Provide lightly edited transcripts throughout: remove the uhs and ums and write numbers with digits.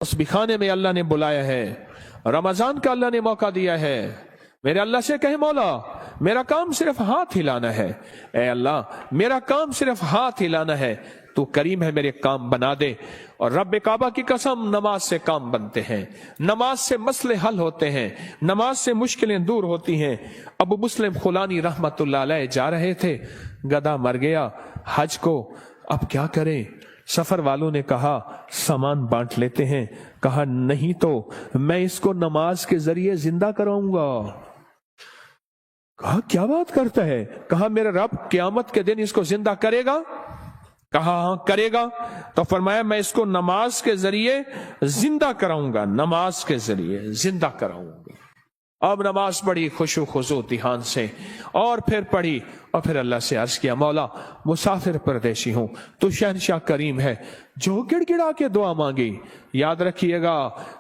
तस्बीखाने में अल्लाह ने बुलाया है, रमजान का अल्लाह ने मौका दिया है। मेरे अल्लाह से कहे मौला मेरा काम सिर्फ हाथ हिलाना है, ए अल्लाह मेरा काम सिर्फ हाथ हिलाना है, तू करीम है मेरे काम बना दे। और रब्बे काबा की कसम, नमाज से काम बनते हैं, नमाज से मसले हल होते हैं, नमाज से मुश्किलें दूर होती हैं। अबू मुस्लिम खुलानी रहमतुल्लाह अलैह जा रहे थे, गधा मर गया हज को, अब क्या करें? सफर वालों ने कहा सामान बांट लेते हैं। कहा नहीं तो मैं इसको नमाज के जरिए जिंदा कराऊंगा। कहा क्या बात करता है? कहा मेरा रब क़यामत के दिन इसको जिंदा करेगा। कहा हाँ करेगा। तो फरमाया मैं इसको नमाज के जरिए जिंदा कराऊंगा, नमाज के जरिए जिंदा कराऊंगा। अब नमाज पढ़ी खुशू खुशू ध्यान से, और फिर पढ़ी, और फिर अल्लाह से अर्ज किया मौला मुसाफिर परदेशी हूं, तू शहनशाह करीम है। जो गिड़गिड़ा के दुआ मांगी, याद रखिएगा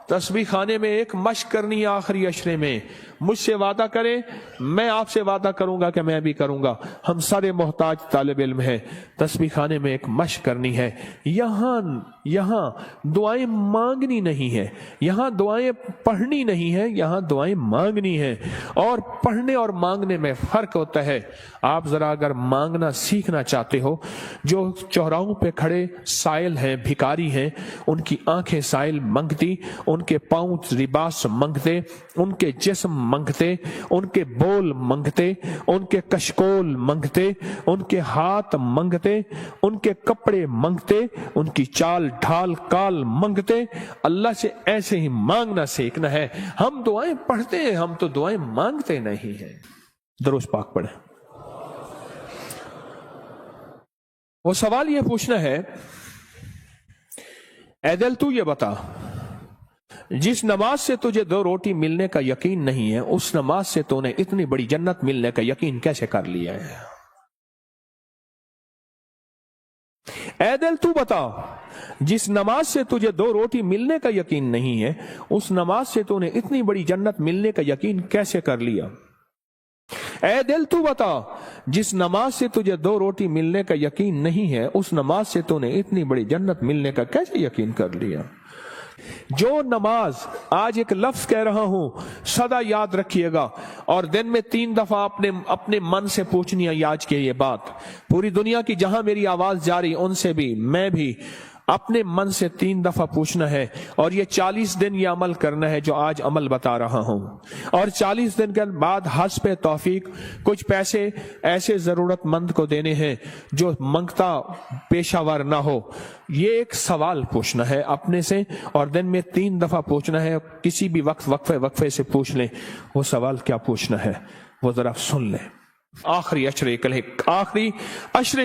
तस्बीह खाने में एक मश्क करनी है आखिरी अशरे में। मुझसे वादा करे, मैं आपसे वादा करूंगा कि मैं भी करूंगा। हम सारे मोहताज तालिब इल्म है, तस्बीह खाने में एक मश्क करनी है। यहाँ दुआएं मांगनी नहीं है, यहाँ दुआएं पढ़नी नहीं है, यहाँ दुआएं मांगनी है। और पढ़ने और मांगने में फर्क होता है। आप जरा अगर मांगना सीखना चाहते हो, जो चौराहों पे खड़े साइल हैं, भिखारी हैं, उनकी आंखें साइल मंगती, उनके पांव लिबास मंगते, उनके जिस्म मंगते, उनके बोल मंगते, उनके कशकोल मंगते, उनके हाथ मंगते, उनके कपड़े मंगते, उनकी चाल ढाल काल मंगते। अल्लाह से ऐसे ही मांगना सीखना है। हम दुआएं पढ़ते हैं, हम तो दुआएं मांगते नहीं हैं। दरूद पाक पढ़े। वो सवाल ये पूछना है, ऐ दिल तू ये बता, जिस नमाज से तुझे 2 रोटी मिलने का यकीन नहीं है, उस नमाज से तूने इतनी बड़ी जन्नत मिलने का यकीन कैसे कर लिया है? ऐ दिल तू बता, जिस नमाज से तुझे 2 रोटी मिलने का यकीन नहीं है, उस नमाज से तूने इतनी बड़ी जन्नत मिलने का यकीन कैसे कर लिया? ऐ दिल तू बता, जिस नमाज से तुझे 2 रोटी मिलने का यकीन नहीं है, उस नमाज से तूने इतनी बड़ी जन्नत मिलने का कैसे यकीन कर लिया? जो नमाज, आज एक लफ्ज कह रहा हूं, सदा याद रखिएगा, और दिन में 3 दफा अपने मन से पूछनी है आज की ये बात। पूरी दुनिया की जहां मेरी आवाज जा रही, उनसे भी, मैं भी अपने मन से 3 दफा पूछना है। और ये 40 दिन ये अमल करना है जो आज अमल बता रहा हूं। और 40 दिन के बाद हस्ब तौफीक कुछ पैसे ऐसे जरूरतमंद को देने हैं जो मंगता पेशावर ना हो। ये एक सवाल पूछना है अपने से, और दिन में 3 दफा पूछना है। किसी भी वक्त वक्फे से पूछ लें। वो सवाल क्या पूछना है वो जरा सुन लें। आखिरी अशरे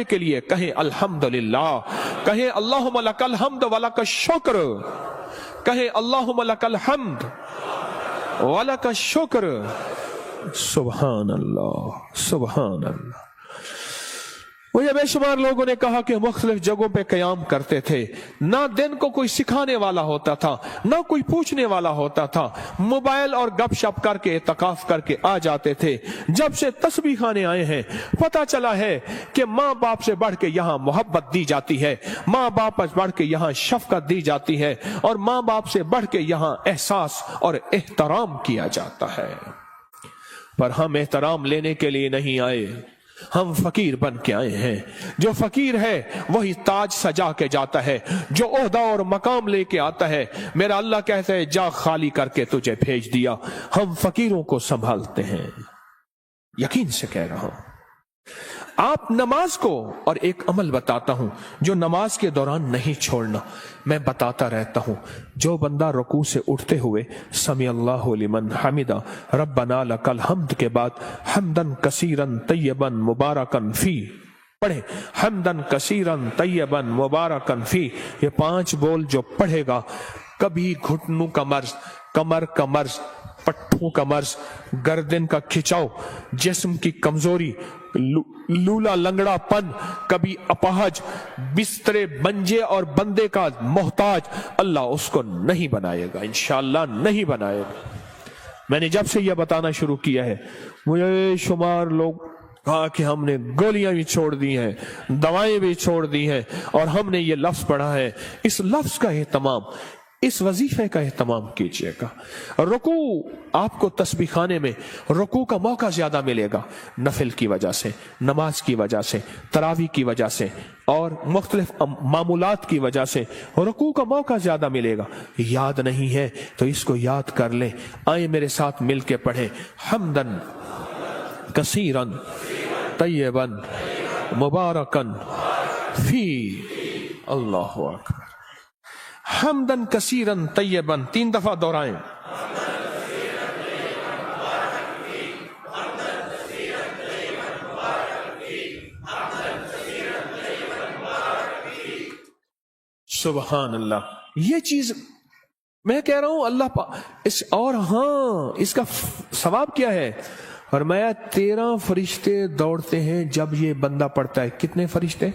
के लिए कहें अल्हम्दुलिल्लाह, कहें अल्लाहुम्मा लकल हम्द व लक शुक्र, कहें अल्लाहुम्मा लकल हम्द व लक शुक्र। सुभान अल्लाह, सुभान अल्लाह। मुझे बेशुमार लोगों ने कहा कि मुख्तलिफ जगहों पे कयाम करते थे, ना दिन को कोई सिखाने वाला होता था, ना कोई पूछने वाला होता था, मोबाइल और गपशप करके इत्तकाफ करके आ जाते थे। जब से तस्बीह खाने आए हैं पता चला है कि माँ बाप से बढ़ के यहाँ मोहब्बत दी जाती है, माँ बाप से बढ़ के यहाँ शफकत दी जाती है, और माँ बाप से बढ़ के यहाँ एहसास और एहतराम किया जाता है। पर हम एहतराम लेने के लिए नहीं आए, हम फकीर बन के आए हैं। जो फकीर है वही ताज सजा के जाता है, जो ओहदा और मकाम लेके आता है। मेरा अल्लाह कहता है जा खाली करके तुझे भेज दिया। हम फकीरों को संभालते हैं, यकीन से कह रहा हूं। आप नमाज को, और एक अमल बताता हूं जो नमाज के दौरान नहीं छोड़ना, मैं बताता रहता हूं। जो बंदा रुकू से उठते हुए समी अल्लाहु लिमन हमिदा रब्बना लकल हम्द के बाद हम्दन कसीरन तय्यबन मुबारकन फी पढ़े, हम्दन कसीरन तय्यबन मुबारकन फी, ये 5 बोल जो पढ़ेगा, कभी घुटनों का मर्ज, कमर का मर्ज, पट्टों का मर्ज, गर्दन का खिंचाव, जिस्म की कमजोरी, लूला लंगड़ापन, कभी अपाहज, बिस्तरे बंजे और बंदे का मोहताज, अल्लाह उसको नहीं बनाएगा, इंशाअल्लाह नहीं बनाएगा। मैंने जब से यह बताना शुरू किया है, मुझे शुमार लोग कहा कि हमने गोलियां भी छोड़ दी हैं, दवाएं भी छोड़ दी हैं, और हमने ये लफ्ज पढ़ा है। इस लफ्ज का एहतमाम इस वजीफे का एहतमाम कीजिएगा। रुकू, आपको तस्बीह खाने में रुकू का मौका ज्यादा मिलेगा, नफिल की वजह से, नमाज की वजह से, तरावी की वजह से और मुख्तलिफ मामूलात की वजह से रुकू का मौका ज्यादा मिलेगा। याद नहीं है तो इसको याद कर लें। आए मेरे साथ मिल के पढ़े, हम्दन कसीरन तय्यबन मुबारकन फी। अल्लाहु अकबर। हम्दन कसीरन तय्यबन 3 दफा दोहराएं। सुबहान अल्लाह। ये चीज मैं कह रहा हूं अल्लाह इस, और हाँ इसका सवाब क्या है? फरमाया 13 फरिश्ते दौड़ते हैं जब ये बंदा पढ़ता है। कितने फरिश्ते?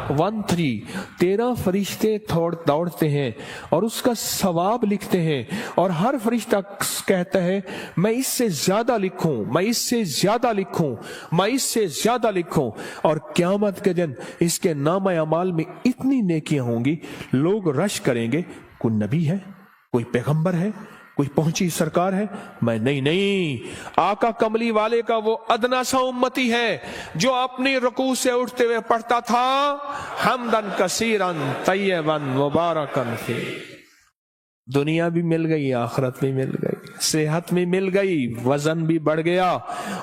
13 फरिश्ते दौड़ते हैं और उसका सवाब लिखते हैं। और हर फरिश्ता कहता है मैं इससे ज्यादा लिखूं, मैं इससे ज्यादा लिखूं, मैं इससे ज्यादा लिखूं। और क़यामत के दिन इसके नाम अमाल में इतनी नेकियां होंगी, लोग रश करेंगे, कोई नबी है, कोई पैगंबर है, कोई पहुंची सरकार है? मैं नहीं, आका कमली वाले का वो अदना सा उम्मती है जो अपनी रुकू से उठते हुए पढ़ता था हम्दन कसीरन तय्यबन मुबारकन फी। दुनिया भी मिल गई, आखिरत भी मिल गई, सेहत भी मिल गई, वजन भी बढ़ गया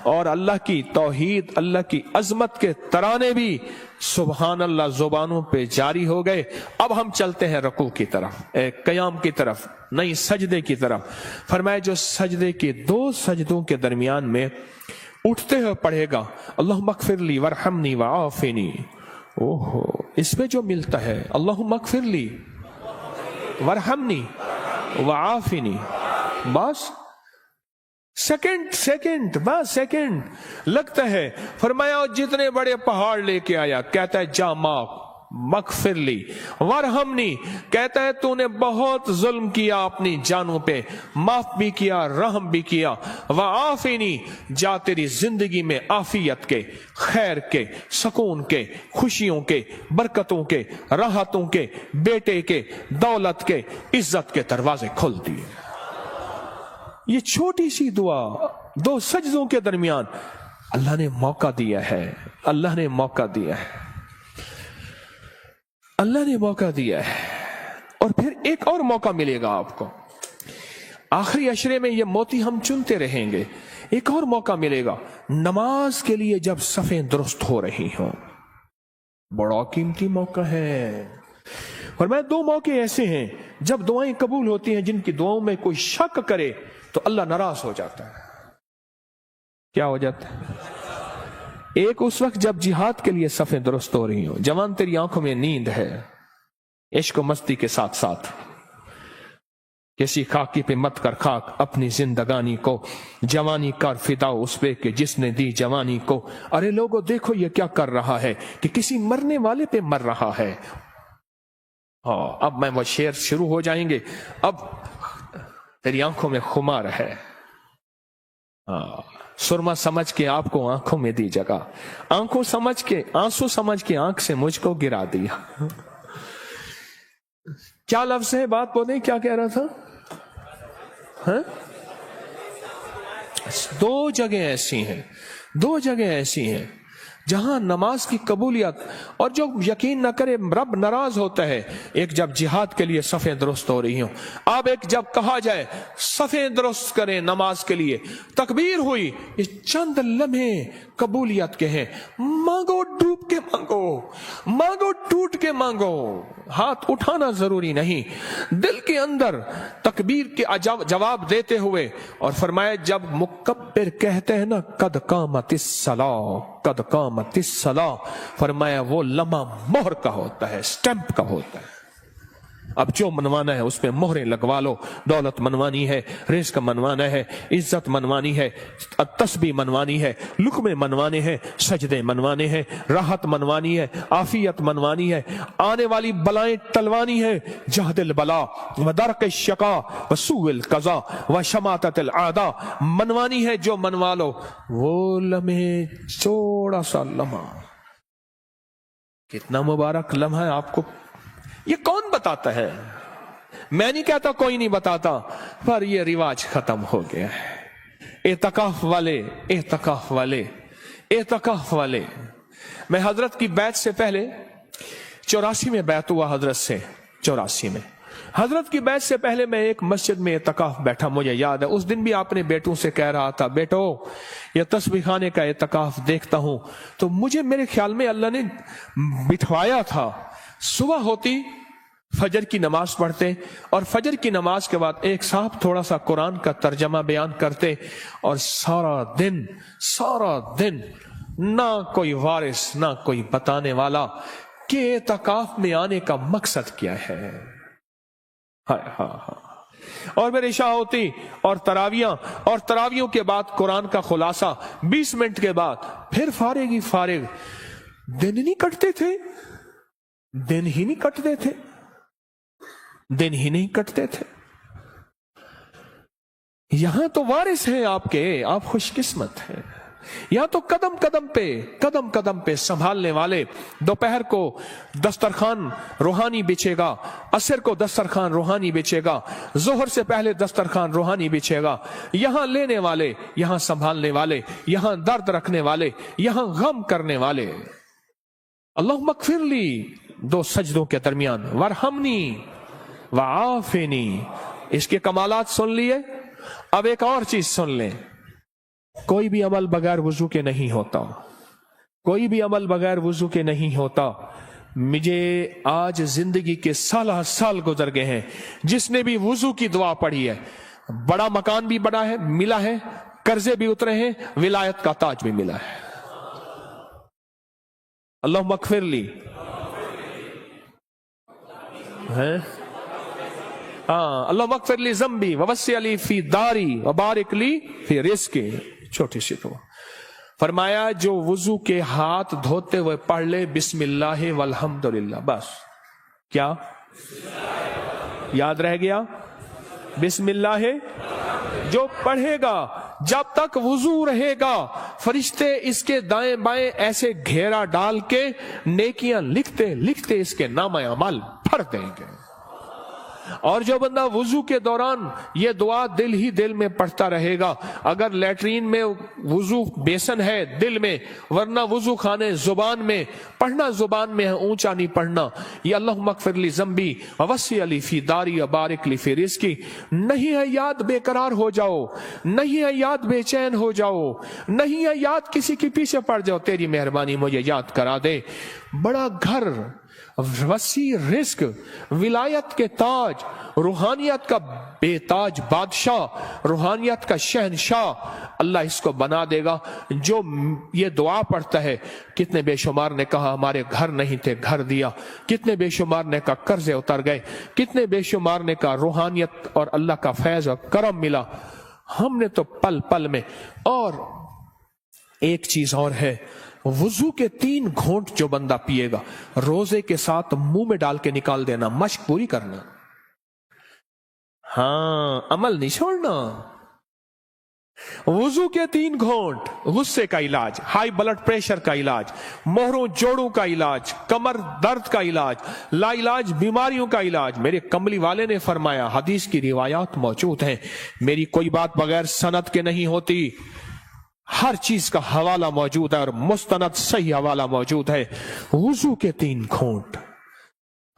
और अल्लाह की तौहीद, अल्लाह की अजमत के तराने भी सुबहान अल्लाह जुबानों पे जारी हो गए। अब हम चलते हैं रुकू की तरफ, क़याम की तरफ, नहीं सजदे की तरफ। फरमाया जो सजदे के 2 सजदों के दरमियान में उठते हुए पढ़ेगा अल्लाहुम्मा अग़फ़िरली वरहमनी वआफ़िनी, ओहो इस पे जो मिलता है अल्लाहुम्मा अग़फ़िरली वरहमनी वआफ़िनी, बस सेकंड बस सेकंड लगता है। फरमाया जितने बड़े पहाड़ लेके आया, कहता है जा माफ मगफिरली, वरहमनी कहता है तूने बहुत जुल्म किया अपनी जानों पे, माफ भी किया, रहम भी किया। वआफ़िनी जा तेरी जिंदगी में आफियत के, खैर के, सुकून के, खुशियों के, बरकतों के, राहतों के, बेटे के, दौलत के, इज्जत के दरवाजे खोल दिए। ये छोटी सी दुआ 2 सजदों के दरमियान अल्लाह ने मौका दिया है, अल्लाह ने मौका दिया है, अल्लाह ने मौका दिया है। और फिर एक और मौका मिलेगा आपको, आखिरी अशरे में ये मोती हम चुनते रहेंगे। एक और मौका मिलेगा नमाज के लिए जब सफ़ें दुरुस्त हो रही हों, बड़ा कीमती मौका है। और मैं 2 मौके ऐसे हैं जब दुआएं कबूल होती हैं, जिनकी दुआओं में कोई शक करे तो अल्लाह नाराज हो जाता है। क्या हो जाता है? एक उस वक्त जब जिहाद के लिए सफ़ें दुरुस्त हो रही हो, जवान तेरी आंखों में नींद है, इश्क मस्ती के साथ साथ किसी खाकी पे मत कर खाक अपनी जिंदगानी को, जवानी कर फिदा उस पे कि जिसने दी जवानी को। अरे लोगों देखो ये क्या कर रहा है कि किसी मरने वाले पे मर रहा है। हाँ अब मैं वो शेर शुरू हो जाएंगे, अब तेरी आंखों में खुमार है, हाँ सुरमा समझ के आपको आंखों में दी जगह, आंखों समझ के आंसू समझ के आंख से मुझको गिरा दिया। क्या लफ्ज है, बात बोले क्या कह रहा था? हाँ? 2 जगह ऐसी हैं, 2 जगह ऐसी हैं जहां नमाज की कबूलियत और जो यकीन न करे रब नाराज होता है। एक जब जिहाद के लिए सफ़ें दुरुस्त हो रही हो, अब एक जब कहा जाए सफ़ें दुरुस्त करें नमाज के लिए, तकबीर हुई, ये चंद लम्हे कबूलियत के हैं। मांगो डूब के मांगो, मांगो टूट के मांगो, हाथ उठाना जरूरी नहीं, दिल के अंदर तकबीर के जवाब देते हुए। और फरमाया जब मुकब्बिर कहते हैं ना कद कामतिस सलाह, कद कामतिस सलाह, फरमाया वो लम्हा मोहर का होता है, स्टैंप का होता है। अब जो मनवाना है उस पे मोहरें लगवा लो। दौलत मनवानी है, रिज़्क मनवाना है, इज्जत मनवानी है, तस्बीह मनवानी है, लुक़मे मनवाने हैं, सजदे मनवाने हैं, राहत मनवानी है, आफियत मनवानी है, आने वाली बलाएं टलवानी है। जहदिल बला व दरक शका व सूइल कज़ा व शमाततिल आदा मनवानी है। जो मनवा लो वो लम्हे, थोड़ा सा लम्हा, कितना मुबारक लम्हा है। आपको ये कौन बताता है? मैं नहीं कहता कोई नहीं बताता, पर ये रिवाज खत्म हो गया है। एतकाफ वाले, एतकाफ वाले, एतकाफ वाले। मैं हजरत की बैत से पहले 84 में बैत हुआ हजरत से, 84 में हजरत की बैत से पहले मैं एक मस्जिद में एतकाफ बैठा, मुझे याद है। उस दिन भी आपने बेटों से कह रहा था, बेटो ये तस्बीह खाने का एतकाफ देखता हूं, तो मुझे मेरे ख्याल में अल्लाह ने बिठवाया था। सुबह होती फजर की नमाज पढ़ते और फजर की नमाज के बाद एक साहब थोड़ा सा कुरान का तर्जमा बयान करते और सारा दिन ना कोई वारिस ना कोई बताने वाला कि एतकाफ में आने का मकसद क्या है। और मेरी इशा होती और तरावियों के बाद कुरान का खुलासा 20 मिनट के बाद, फिर फारिग ही फारिग। दिन ही नहीं कटते थे, दिन ही नहीं कटते थे, दिन ही नहीं कटते थे। यहां तो वारिस हैं आपके, आप खुशकिस्मत हैं। यहां तो कदम कदम पे संभालने वाले। दोपहर को दस्तरखान रूहानी बिछेगा, असर को दस्तरखान रूहानी बिछेगा, जोहर से पहले दस्तरखान रूहानी बिछेगा। यहां लेने वाले, यहां संभालने वाले, यहां दर्द रखने वाले, यहां गम करने वाले। अल्लाहुम्मा मगफिरली, 2 सजदों के दरमियान, वरहमनी वआफिनी। इसके कमालात सुन लिए। अब एक और चीज सुन लें, कोई भी अमल बगैर वुजू के नहीं होता, कोई भी अमल बगैर वुजू के नहीं होता। मुझे आज जिंदगी के साल गुजर गए हैं, जिसने भी वुजू की दुआ पढ़ी है, बड़ा मकान भी बड़ा है, मिला है, कर्जे भी उतरे हैं, विलायत का ताज भी मिला है। अल्लाह मगफिरली है, हाँ, अल्लाह मगफिरली ज़म्बी ववस्सी अली फी दारी वबारिक ली फी रिज़्क़ी। छोटी सी दुआ फरमाया, जो वुजू के हाथ धोते हुए पढ़ ले बिस्मिल्लाह वल्हम्दुलिल्लाह, बस क्या याद रह गया? बिस्मिल्लाह। जो पढ़ेगा जब तक वुजू रहेगा, फरिश्ते इसके दाएं बाएं ऐसे घेरा डाल के नेकियां लिखते लिखते इसके नामा अमल भर देंगे। और जो बंदा वुजू के दौरान ये दुआ दिल ही दिल में पढ़ता रहेगा, अगर लैट्रीन में वुजू बेसन है दिल में, वरना वुजू खाने जुबान में, पढ़ना जुबान में है, ऊंचा नहीं पढ़ना। ये अल्लाहुम्मा मगफिरली ज़म्बी ववस्सी अली फी दारी वबारिक ली फी रिज़्क़ी। नहीं है याद बेकरार हो जाओ, नहीं है याद बेचैन हो जाओ, नहीं है याद किसी के पीछे पड़ जाओ, तेरी मेहरबानी मुझे याद करा दे। बड़ा घर, वसी रिस्क, विलायत के ताज, रूहानियत का बेताज बादशाह, रूहानियत का शहनशाह अल्लाह इसको बना देगा जो ये दुआ पढ़ता है। कितने बेशुमार ने कहा हमारे घर नहीं थे, घर दिया। कितने बेशुमार ने कहा कर्जे उतर गए। कितने बेशुमार ने कहा रूहानियत और अल्लाह का फैज और करम मिला। हमने तो पल पल में। और एक चीज और है, वुजू के 3 घोंट जो बंदा पिएगा, रोजे के साथ मुंह में डाल के निकाल देना, मश्क पूरी करना। हाँ, अमल नहीं छोड़ना। वुजू के 3 घोंट, गुस्से का इलाज, हाई ब्लड प्रेशर का इलाज, मोहरों जोड़ों का इलाज, कमर दर्द का इलाज, लाइलाज बीमारियों का इलाज। मेरे कमली वाले ने फरमाया, हदीस की रिवायात मौजूद हैं, मेरी कोई बात बगैर सनद के नहीं होती, हर चीज का हवाला मौजूद है और मुस्तनद सही हवाला मौजूद है। वुजू के 3 घूंट,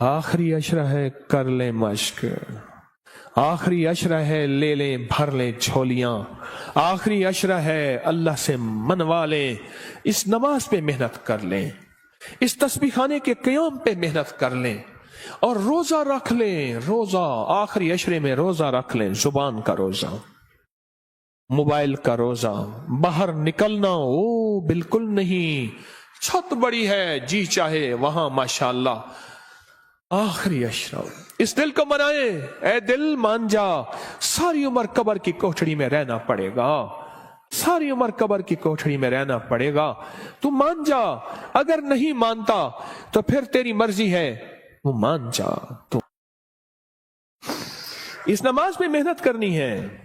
आखिरी अशरा है कर ले मश्क, आखिरी अशरा है ले ले भर ले झोलियां, आखिरी अशरा है अल्लाह से मनवा ले। इस नमाज पे मेहनत कर लें, इस तस्बीह खाने के क़याम पे मेहनत कर लें और रोजा रख लें। रोजा आखिरी अशरे में रोजा रख लें, जुबान का रोजा, मोबाइल का रोजा। बाहर निकलना ओ बिल्कुल नहीं, छत बड़ी है जी चाहे वहां माशाअल्लाह। आखिरी अशरा इस दिल को मनाए, ए दिल मान जा, सारी उम्र कब्र की कोठड़ी में रहना पड़ेगा, सारी उम्र कब्र की कोठड़ी में रहना पड़ेगा। तू मान जा, अगर नहीं मानता तो फिर तेरी मर्जी है, वो मान जा। तो इस नमाज पे मेहनत करनी है,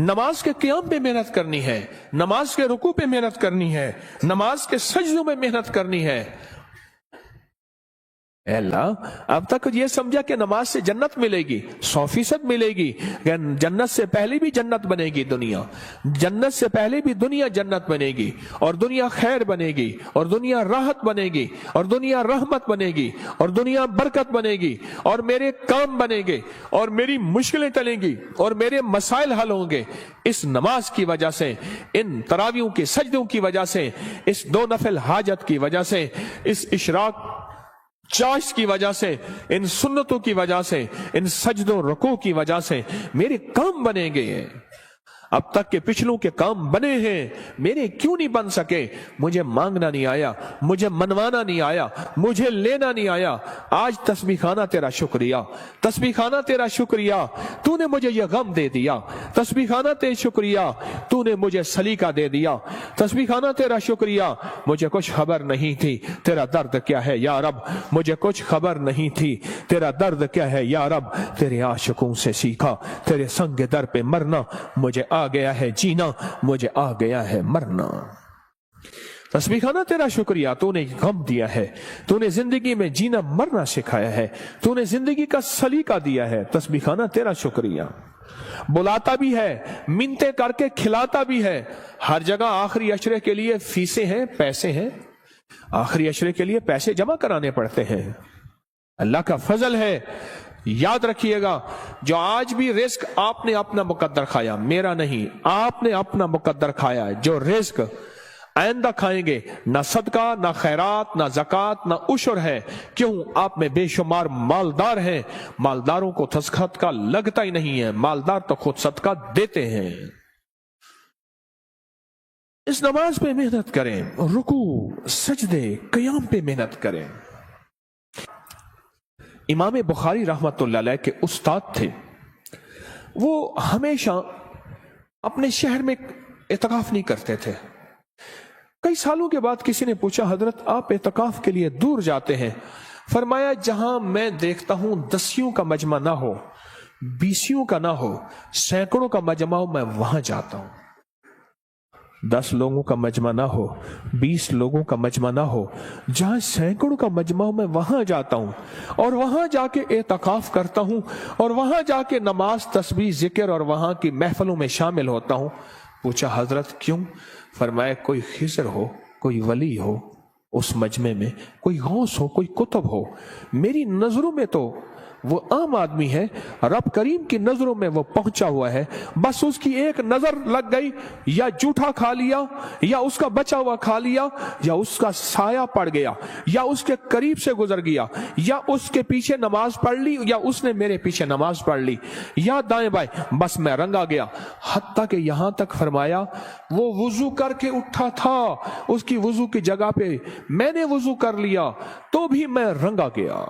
नमाज के क़याम पे मेहनत करनी है, नमाज के रुकू पे मेहनत करनी है, नमाज के सजदों में मेहनत करनी है। اے اللہ اب تک یہ سمجھا کہ نماز سے جنت ملے گی، 100% ملے گی، جنت سے پہلے بھی جنت بنے گی دنیا، جنت سے پہلے بھی دنیا جنت بنے گی، اور دنیا خیر بنے گی، اور دنیا راحت بنے گی، اور دنیا رحمت بنے گی، اور دنیا برکت بنے گی، اور میرے کام بنے گے، اور میری مشکلیں ٹلیں گی، اور میرے مسائل حل ہوں گے اس نماز کی وجہ سے، ان تراویحوں کے سجدوں کی وجہ سے، اس 2 نفل حاجت کی وجہ سے، اس اشراق چاش کی وجہ سے، ان سنتوں کی وجہ سے، ان سجدوں رکوع کی وجہ سے میرے کام بنے گے۔ اب تک کے پچھلوں کے کام بنے ہیں، میرے کیوں نہیں بن سکے؟ مجھے مانگنا نہیں آیا، مجھے منوانا نہیں آیا، مجھے لینا نہیں آیا۔ آج تسبیح خانہ تیرا شکریہ، تسبیح خانہ تیرا شکریہ، تو نے مجھے یہ غم دے دیا، تسبیح خانہ تیرا شکریہ، تو نے مجھے سلیقہ دے دیا، تسبیح خانہ تیرا شکریہ، مجھے کچھ خبر نہیں تھی تیرا درد کیا ہے یا رب، مجھے کچھ خبر نہیں تھی تیرا درد کیا ہے یا رب، تیرے عاشقوں سے سیکھا تیرے سنگ در پہ مرنا، مجھے آ گیا ہے جینا، مجھے آ گیا ہے مرنا۔ تسبیح خانہ تیرا شکریہ، تو نے غم دیا ہے، تو نے زندگی میں جینا مرنا سکھایا ہے، تو نے زندگی کا سلیقہ دیا ہے۔ تسبیح خانہ تیرا شکریہ، بلاتا بھی ہے، منتیں کر کے کھلاتا بھی ہے۔ ہر جگہ آخری عشرے کے لیے فیسیں ہیں، پیسے ہیں، آخری عشرے کے لیے پیسے جمع کرانے پڑتے ہیں۔ اللہ کا فضل ہے، یاد رکھیے گا، جو آج بھی رزق آپ نے اپنا مقدر کھایا، میرا نہیں، آپ نے اپنا مقدر کھایا ہے، جو رزق آئندہ کھائیں گے، نہ صدقہ، نہ خیرات، نہ زکوٰۃ، نہ عشر ہے۔ کیوں؟ آپ میں بے شمار مالدار ہیں، مالداروں کو صدقہ لگتا ہی نہیں ہے، مالدار تو خود صدقہ دیتے ہیں۔ اس نماز پہ محنت کریں، رکوع، سجدے، قیام پہ محنت کریں۔ امام بخاری رحمت اللہ علیہ کے استاد تھے، وہ ہمیشہ اپنے شہر میں اعتکاف نہیں کرتے تھے۔ کئی سالوں کے بعد کسی نے پوچھا، حضرت آپ اعتکاف کے لیے دور جاتے ہیں؟ فرمایا جہاں میں دیکھتا ہوں 10 کا مجمع نہ ہو، 20 کا نہ ہو، سینکڑوں کا مجمع ہو، میں وہاں جاتا ہوں۔ 10 لوگوں کا مجمع نہ ہو، 20 لوگوں کا مجمع نہ ہو، جہاں سینکڑوں کا مجمع ہو، میں وہاں جاتا ہوں، اور وہاں جا کے اعتکاف کرتا ہوں، اور وہاں جا کے نماز، تسبیح، ذکر اور وہاں کی محفلوں میں شامل ہوتا ہوں۔ پوچھا حضرت کیوں؟ فرمایا کوئی خضر ہو، کوئی ولی ہو اس مجمع میں، کوئی غوث ہو، کوئی قطب ہو، میری نظروں میں تو وہ عام آدمی ہے، رب کریم کی نظروں میں وہ پہنچا ہوا ہے، بس اس کی ایک نظر لگ گئی، یا جھوٹا کھا لیا، یا اس کا بچا ہوا کھا لیا، یا اس کا سایہ پڑ گیا، یا اس کے قریب سے گزر گیا، یا اس کے پیچھے نماز پڑھ لی، یا اس نے میرے پیچھے نماز پڑھ لی، یا دائیں بائیں، بس میں رنگا گیا۔ حتیٰ کہ یہاں تک فرمایا وہ وضو کر کے اٹھا تھا، اس کی وضو کی جگہ پہ میں نے وضو کر لیا تو بھی میں رنگا گیا،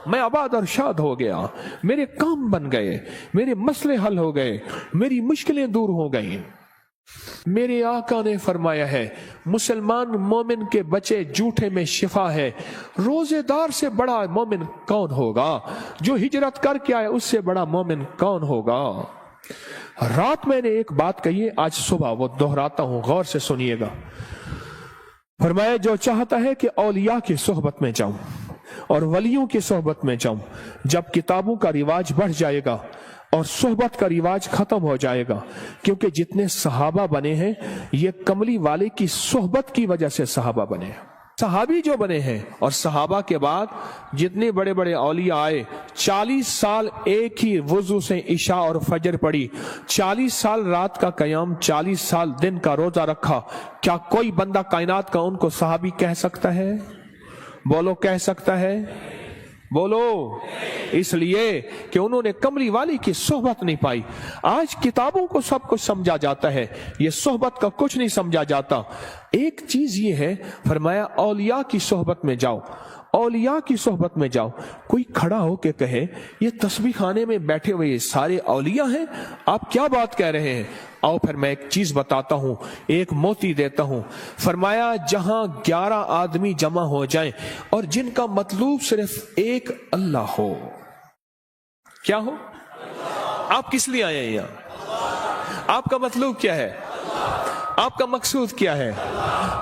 میں آباد اور شاد ہو گیا، میرے کام بن گئے، میرے مسئلے حل ہو گئے، میری مشکلیں دور ہو گئیں۔ میرے آقا نے فرمایا ہے مسلمان مومن کے بچے جھوٹے میں شفا ہے۔ روزے دار سے بڑا مومن کون ہوگا؟ جو ہجرت کر کے آئے اس سے بڑا مومن کون ہوگا؟ رات میں نے ایک بات کہی ہے، آج صبح وہ دہراتا ہوں، غور سے سنیے گا۔ فرمایا جو چاہتا ہے کہ اولیاء کی صحبت میں جاؤں اور ولیوں کی صحبت میں جاؤں، جب کتابوں کا رواج بڑھ جائے گا اور صحبت کا رواج ختم ہو جائے گا، کیونکہ جتنے صحابہ بنے ہیں یہ کملی والے کی صحبت کی وجہ سے صحابہ بنے ہیں، صحابی جو بنے ہیں۔ اور صحابہ کے بعد جتنے بڑے بڑے اولیاء آئے، 40 سال ایک ہی وضو سے عشاء اور فجر پڑھی، 40 سال رات کا قیام، 40 سال دن کا روزہ رکھا، کیا کوئی بندہ کائنات کا ان کو صحابی کہہ سکتا ہے؟ بولو کہہ سکتا ہے؟ بولو۔ اس لیے کہ انہوں نے کملی والی کی صحبت نہیں پائی۔ آج کتابوں کو سب کچھ سمجھا جاتا ہے، یہ صحبت کا کچھ نہیں سمجھا جاتا۔ ایک چیز یہ ہے، فرمایا اولیاء کی صحبت میں جاؤ، اولیاء کی صحبت میں جاؤ۔ کوئی کھڑا ہو کے کہے یہ تسبیح خانے میں بیٹھے ہوئے سارے اولیاء ہیں، آپ کیا بات کہہ رہے ہیں؟ آؤ پھر میں ایک چیز بتاتا ہوں، ایک موتی دیتا ہوں۔ فرمایا جہاں 11 آدمی جمع ہو جائیں اور جن کا مطلوب صرف ایک اللہ ہو، کیا ہو؟ آپ کس لیے آئے ہیں یہاں؟ آپ کا مطلوب کیا ہے؟ آپ کا مقصود کیا ہے؟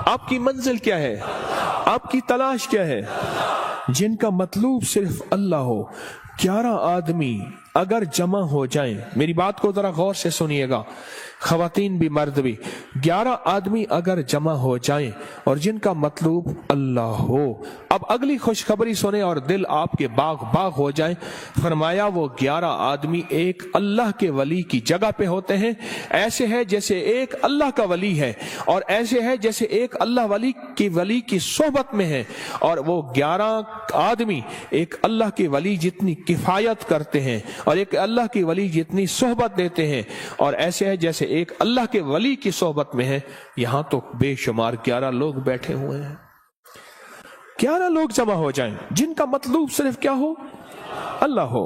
آپ کی منزل کیا ہے؟ آپ کی تلاش کیا ہے؟ जिनका मतलब सिर्फ अल्लाह हो। 11 आदमी अगर जमा हो जाएं, मेरी बात को जरा गौर से सुनिएगा, खवातीन भी मर्द भी, 11 आदमी अगर जमा हो जाएं और जिनका मतलब अल्लाह हो। अब अगली खुशखबरी सुने और दिल आपके बाग बाग हो जाए। फरमाया वो 11 आदमी एक अल्लाह के वली की जगह पे होते हैं। ऐसे है जैसे एक अल्लाह का वली है, और ऐसे है जैसे एक अल्लाह वली की सोहबत में है। और वो 11 आदमी एक अल्लाह के वली जितनी किफायत करते हैं और एक अल्लाह की वली जितनी सोहबत देते हैं, और ऐसे है जैसे एक अल्लाह के वली की सोहबत में है। यहां तो बेशुमार 11 लोग बैठे हुए हैं। 11 लोग जमा हो जाएं जिनका मतलब सिर्फ क्या हो, अल्लाह हो।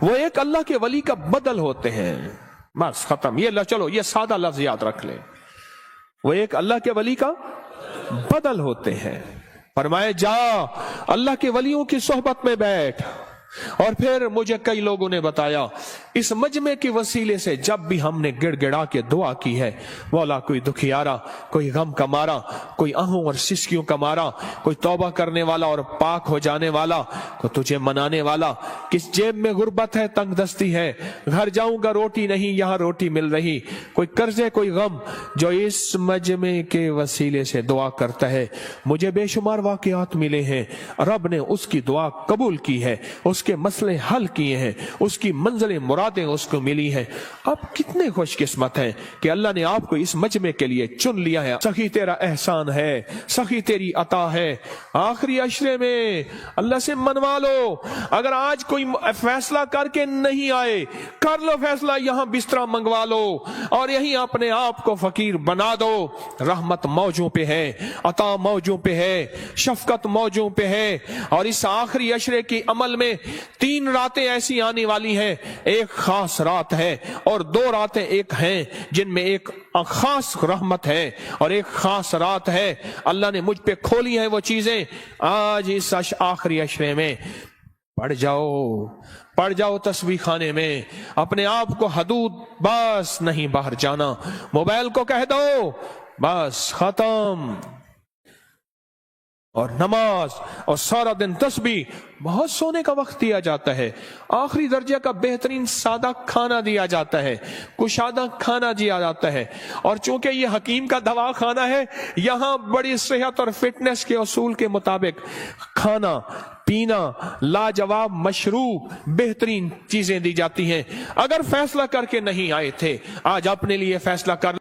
वो एक अल्लाह के वली का बदल होते हैं, बस खत्म। ये चलो ये सादा लफ्ज याद रख ले, वो एक अल्लाह के वली का बदल होते हैं। फरमाए जा अल्लाह के वलियों की सोहबत में बैठ। और फिर मुझे कई लोगों ने बताया इस मजमे के वसीले से जब भी हमने गिड़गिड़ा के दुआ की है, मौला कोई दुखियारा, कोई गम का मारा, कोई आहों और सिसकियों का मारा, कोई तौबा करने वाला और पाक हो जाने वाला, कोई तुझे मनाने वाला, किस जेब में गुर्बत है, तंग दस्ती है, घर जाऊंगा रोटी नहीं यहाँ रोटी मिल रही, कोई कर्जे कोई गम, जो इस मजमे के वसीले से दुआ करता है, मुझे बेशुमार वाकयात मिले हैं, रब ने उसकी दुआ कबूल की है, उसके मसले हल किए हैं, उसकी मंजिलें मुरादें उसको मिली हैं। आप कितने खुशकिस्मत हैं कि अल्लाह ने आपको इस मजमे के लिए चुन लिया है। सखी तेरा एहसान है, सखी तेरी अता है। आखिरी अशरे में अल्लाह से मनवा लो। अगर आज कोई फैसला करके नहीं आए, कर लो फैसला, यहां बिस्तरा मंगवा लो और यहीं अपने आप को फकीर बना दो। रहमत मौजों पे है, अता मौजों पे है, शफकत मौजों पे है। और इस आखिरी अशरे की अमल में 3 रातें ऐसी आने वाली हैं, एक खास रात है और 2 रातें एक हैं जिनमें एक खास रहमत है और एक खास रात है। अल्लाह ने मुझ पे खोली है वो चीजें। आज इस आखिरी अशरे में पढ़ जाओ तस्बीह खाने में, अपने आप को हदूद बस नहीं बाहर जाना, मोबाइल को कह दो बस खत्म, और नमाज और सारा दिन तस्बीह। बहुत सोने का वक्त दिया जाता है, आखिरी दर्जे का बेहतरीन सादा खाना दिया जाता है, कुशादा खाना दिया जाता है। और चूंकि ये हकीम का दवा खाना है, यहां बड़ी सेहत और फिटनेस के उसूल के मुताबिक खाना पीना लाजवाब मशरूब बेहतरीन चीजें दी जाती हैं। अगर फैसला करके नहीं आए थे, आज अपने लिए फैसला कर